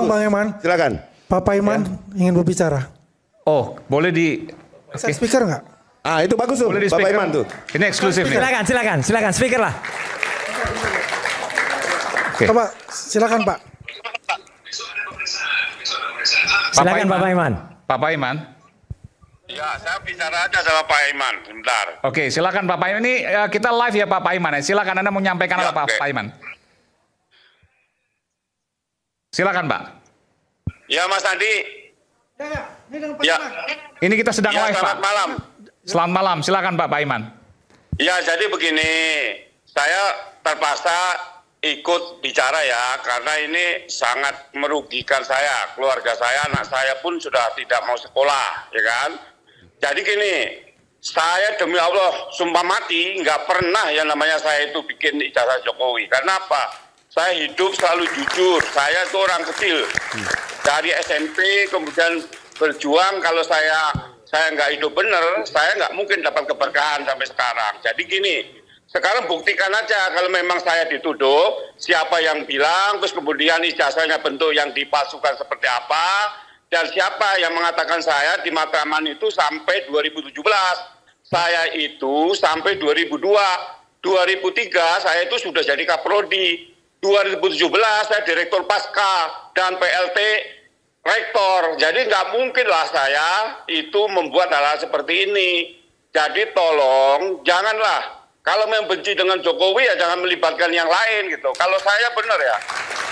Bang Iman. Silakan. Pak Paiman ingin berbicara. Oh, boleh di... Saya speaker nggak? Ah, itu bagus tuh, Boleh di Pak speaker. Paiman tuh. Ini eksklusif nih. Silakan, speaker lah. Coba, silakan Pak. Silakan Pak Paiman. Pak Paiman. Ya, saya bicara aja sama Pak Iman, sebentar. Oke, silakan Pak Paiman. Ini kita live ya Pak Paiman. Silakan Anda mau menyampaikan Ya, apa Pak oke. Paiman? Silakan Pak. Ya, Mas Andi. Ya, Ini kita sedang ya, live Pak. selamat malam. Selamat malam. Silakan Pak Paiman. Ya, jadi begini, saya terpaksa ikut bicara ya, karena ini sangat merugikan saya, keluarga saya, anak saya pun sudah tidak mau sekolah, ya kan? Jadi gini, saya demi Allah sumpah mati nggak pernah yang namanya saya itu bikin ijazah Jokowi. Karena apa? Saya hidup selalu jujur. Saya itu orang kecil dari SMP, kemudian berjuang. Kalau saya nggak hidup bener, saya nggak mungkin dapat keberkahan sampai sekarang. Jadi gini, sekarang buktikan aja kalau memang saya dituduh, siapa yang bilang, terus kemudian ijazahnya bentuk yang dipalsukan seperti apa, dan siapa yang mengatakan saya di Matraman itu sampai 2017. Saya itu sampai 2002, 2003 saya itu sudah jadi Kaprodi, 2017 saya Direktur Pasca dan PLT Rektor. Jadi nggak mungkin lah saya itu membuat hal-hal seperti ini. Jadi tolong janganlah. Kalau membenci dengan Jokowi ya jangan melibatkan yang lain gitu. Kalau saya benar ya,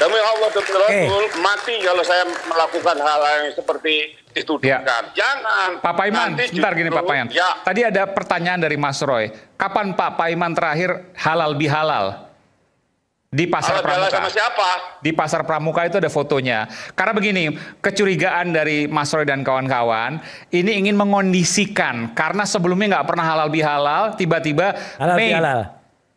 demi Allah betul-betul mati kalau saya melakukan hal-hal yang seperti dituduhkan. Jangan. Pak Paiman, sebentar gini Pak Paiman. Ya. Tadi ada pertanyaan dari Mas Roy. Kapan Pak Paiman terakhir halal bihalal? Di Pasar Halal bihalal Pramuka. sama siapa? Di Pasar Pramuka itu ada fotonya. Karena begini, kecurigaan dari Mas Roy dan kawan-kawan, ini ingin mengondisikan. Karena sebelumnya nggak pernah halal bihalal, tiba-tiba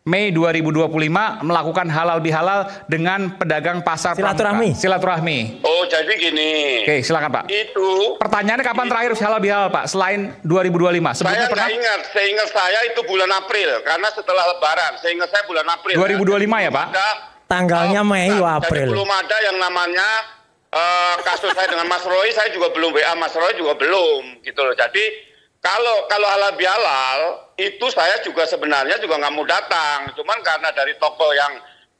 Mei 2025 melakukan halal bihalal dengan pedagang Pasar Pramuka. Silaturahmi. Oh, jadi gini. Oke, silakan Pak. Itu Pertanyaannya kapan terakhir halal bihalal Pak? Selain 2025. Sebelumnya saya pernah? nggak ingat. Seingat saya itu bulan April, karena setelah Lebaran. Seingat saya bulan April. 2025 ya Pak? Tanggalnya Mei Jadi April. belum ada yang namanya kasus saya dengan Mas Roy. Saya juga belum WA Mas Roy juga belum gitu loh. Jadi kalau halal bihalal itu saya juga sebenarnya juga nggak mau datang. Cuman karena dari toko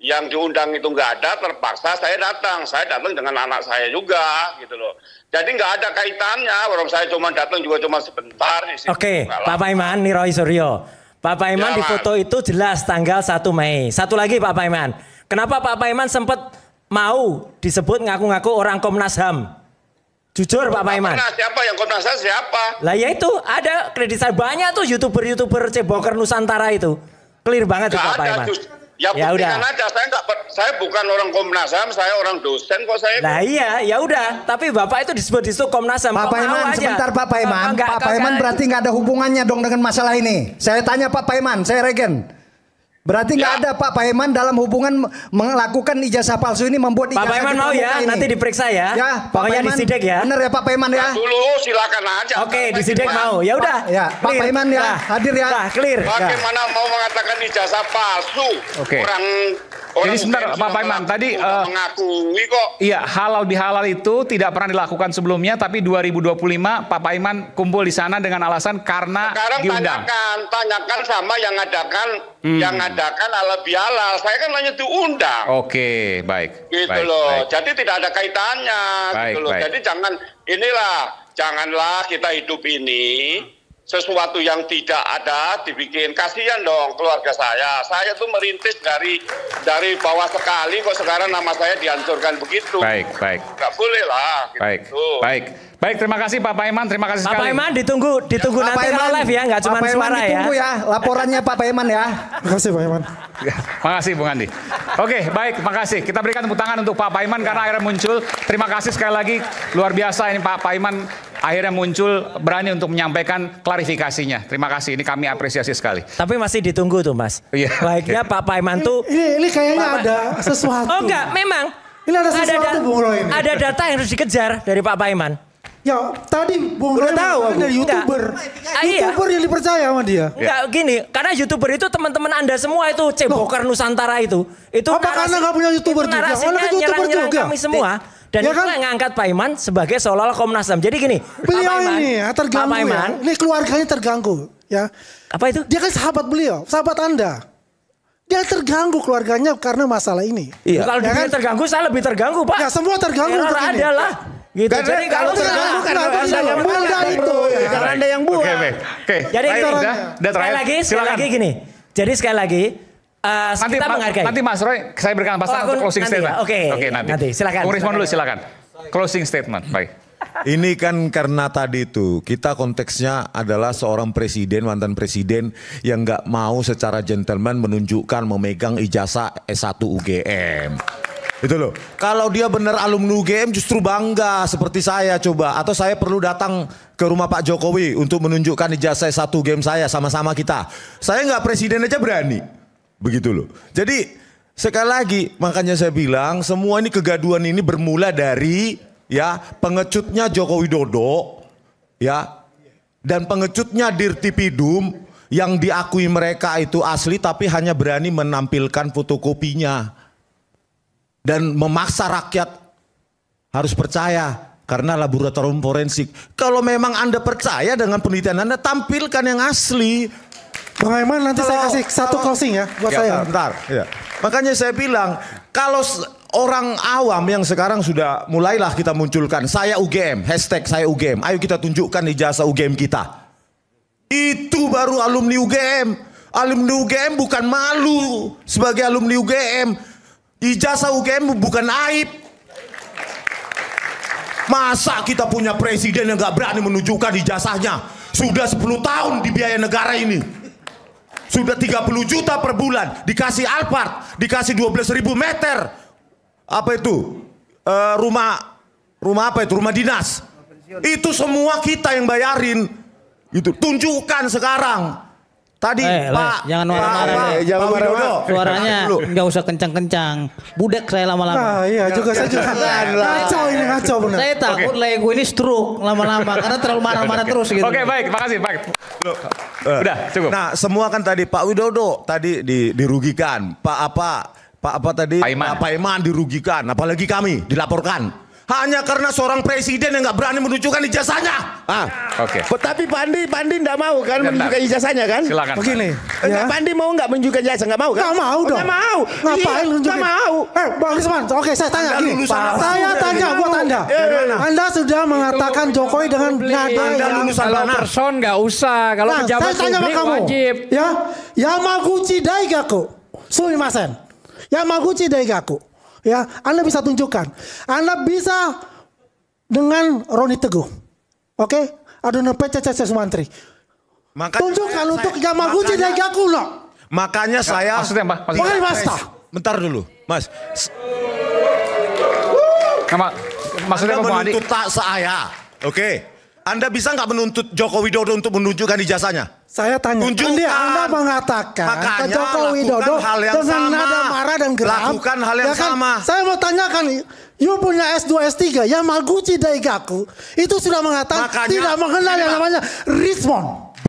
yang diundang itu nggak ada, terpaksa saya datang. Saya datang dengan anak saya juga gitu loh. Jadi nggak ada kaitannya. Orang saya cuma datang juga cuma sebentar. Oke, Pak Paiman, nih Roy Suryo. Pak Paiman di foto itu jelas tanggal 1 Mei. Satu lagi Pak Paiman. Kenapa Pak Paiman sempat mau disebut ngaku-ngaku orang Komnas HAM? Jujur Pak Paiman. Siapa yang Komnas HAM siapa? Lah ya itu ada kredit saya banyak tuh youtuber Ceboker Nusantara itu. Clear banget tuh Pak Paiman. Ya udah. Aja. Saya bukan orang Komnas HAM, saya orang dosen kok saya. Nah iya, ya udah. Tapi Bapak itu disebut Komnas HAM. Pak Paiman, sebentar Pak Paiman. Pak Paiman berarti nggak ada hubungannya dong dengan masalah ini. Saya tanya Pak Paiman, saya Regen. Berarti nggak ada Pak Paiman dalam hubungan melakukan ijazah palsu ini, membuat ijazah. Pak Paiman mau ya, ini. Nanti diperiksa ya. Ya, pokoknya disidik ya. Bener ya Pak Paiman ya. Dulu silakan aja. Oke, disidik mau. Ya udah. Ya, Pak Paiman ya, hadir ya. Nah, clear. Bagaimana mau mengatakan ijazah palsu? Oke. Orang Jadi sebentar Pak Paiman tadi mengakui kok. Iya, halal bihalal itu tidak pernah dilakukan sebelumnya, tapi 2025 Pak Paiman kumpul di sana dengan alasan karena sekarang diundang. Tanyakan sama yang ngadakan halal bihalal. Saya kan hanya diundang. Oke, baik. Gitu baik, loh. baik. Jadi tidak ada kaitannya. Baik, gitu loh. baik. Jadi janganlah kita hidup ini sesuatu yang tidak ada dibikin. Kasihan dong keluarga saya. Saya tuh merintis dari bawah sekali kok sekarang nama saya dihancurkan begitu. Baik. Nggak boleh lah. Gitu. Baik, terima kasih Pak Paiman, terima kasih sekali. Pak Paiman ditunggu Pak nanti Paiman, live ya, nggak cuma Pak Paiman suara ya. ditunggu ya, laporannya Pak Paiman ya. Terima kasih Pak Paiman. Makasih Bung Andi. Oke, baik, makasih. Kita berikan tepuk tangan untuk Pak Paiman karena akhirnya muncul. Terima kasih sekali lagi, luar biasa ini Pak Paiman akhirnya muncul berani untuk menyampaikan klarifikasinya. Terima kasih, ini kami apresiasi sekali. Tapi masih ditunggu tuh Mas. Iya. Baiknya Pak Paiman tuh. Ini kayaknya ada sesuatu. Oh enggak, memang. Ini ada sesuatu Bung Roy ini. Ada data yang harus dikejar dari Pak Paiman. Ya tadi Bung Roy tahu dari YouTuber. YouTuber yang dipercaya sama dia. Enggak gini, karena YouTuber itu teman-teman Anda semua itu Ceboker Nusantara itu. Apa karena nggak punya YouTuber juga? Narasinya YouTuber nyerang juga. kami semua. Dan ya itu yang ngangkat Pak Iman sebagai seolah-olah Komnas HAM. Jadi gini, beliau ini ya, terganggu Pak Iman, ya. Ini keluarganya terganggu ya. Apa itu? Dia kan sahabat beliau, sahabat Anda. Dia terganggu keluarganya karena masalah ini. Iya. Kalau ya dia kan? terganggu, saya lebih terganggu, Pak. Ya semua terganggu. Error untuk ini. adalah. Gitu. Karena Jadi kalau terganggu kan Anda yang buat itu. Karena Anda yang buat. Oke. Jadi Baik, udah sekali lagi gini. Jadi sekali lagi kita menghargai. Nanti Mas Roy, saya berikan pasal untuk closing nanti statement. ya? Oke, nanti. Silakan. Bung Rismon dulu silakan. Closing statement, baik. Ini kan karena tadi itu kita konteksnya adalah seorang presiden, mantan presiden yang nggak mau secara gentleman menunjukkan memegang ijazah S1 UGM. Itu loh. Kalau dia benar alumni UGM justru bangga seperti saya coba. Atau saya perlu datang ke rumah Pak Jokowi untuk menunjukkan ijazah S1 UGM saya sama-sama kita. Saya nggak presiden aja berani. Begitu loh. Jadi sekali lagi makanya saya bilang semua ini kegaduhan ini bermula dari ya pengecutnya Joko Widodo ya dan pengecutnya Dirtipidum yang diakui mereka itu asli tapi hanya berani menampilkan fotokopinya. Dan memaksa rakyat harus percaya karena laboratorium forensik. Kalau memang Anda percaya dengan penelitian Anda, tampilkan yang asli. Bang Aiman nanti saya kasih satu closing ya buat saya. Bentar. Ya. Makanya saya bilang, kalau orang awam yang sekarang sudah mulailah kita munculkan, saya UGM, hashtag saya UGM. Ayo kita tunjukkan ijazah UGM kita. Itu baru alumni UGM. Alumni UGM bukan malu sebagai alumni UGM. Ijazah UGM bukan aib. Masa kita punya presiden yang gak berani menunjukkan ijazahnya. Sudah 10 tahun di biaya negara ini. Sudah 30 juta per bulan. Dikasih Alphard. Dikasih 12.000 meter. Apa itu? Rumah apa itu? Rumah dinas. Itu semua kita yang bayarin. Itu tunjukkan sekarang. Tadi Pak, jangan marah-marah. Jangan marah-marah. Suaranya nggak usah kencang-kencang. Budek saya lama-lama. Nah, iya juga saya juga. Ngaco ini ngaco benar. Saya takut lego ini stroke lama-lama karena terlalu marah-marah terus gitu. Oke, baik, makasih, baik. Udah, cukup. Nah, semua kan tadi Pak Widodo tadi dirugikan. Pak apa tadi? Pak Iman dirugikan, apalagi kami dilaporkan. Hanya karena seorang presiden yang nggak berani menunjukkan ijazahnya. Oke. Tapi Pak Andi nggak mau kan menunjukkan ijazahnya kan? Silakan. Begini. Pak Andi mau nggak menunjukkan ijazah? Nggak mau kan? Nggak mau dong. Nggak mau. Ngapain nunjukin? Nggak mau. Bang Risman, oke saya tanya Anda gini. lulusan apa? Saya tanya buat Anda. Anda sudah mengatakan Jokowi dengan nada yang lulusan kalau mana? person nggak usah, kalau Nah, pejabat saya tanya sama publik kamu. wajib. Ya, Yamaguchi Daigaku. Sumimasen. Yamaguchi Daigaku. Ya, Anda bisa tunjukkan. Anda bisa dengan Roni Teguh. Oke? Aduna PCC Sumantri. Tunjukkan untuk Yamaguchi Daigaku loh. Makanya saya Maksudnya apa? Maksudnya basta. Bentar dulu, Mas. Maksudnya Anda apa, Bung Adi? menuntut tak saya. Oke. Anda bisa nggak menuntut Joko Widodo untuk menunjukkan ijazahnya? Saya tanya, Tunjukkan. Anda mengatakan Makanya ke Joko Widodo lakukan hal yang dengan sama. nada marah dan geram. Lakukan hal yang sama. Saya mau tanyakan, you punya S2, S3, Yamaguchi Daigaku itu sudah mengatakan Makanya- tidak mengenal yang namanya Rismon.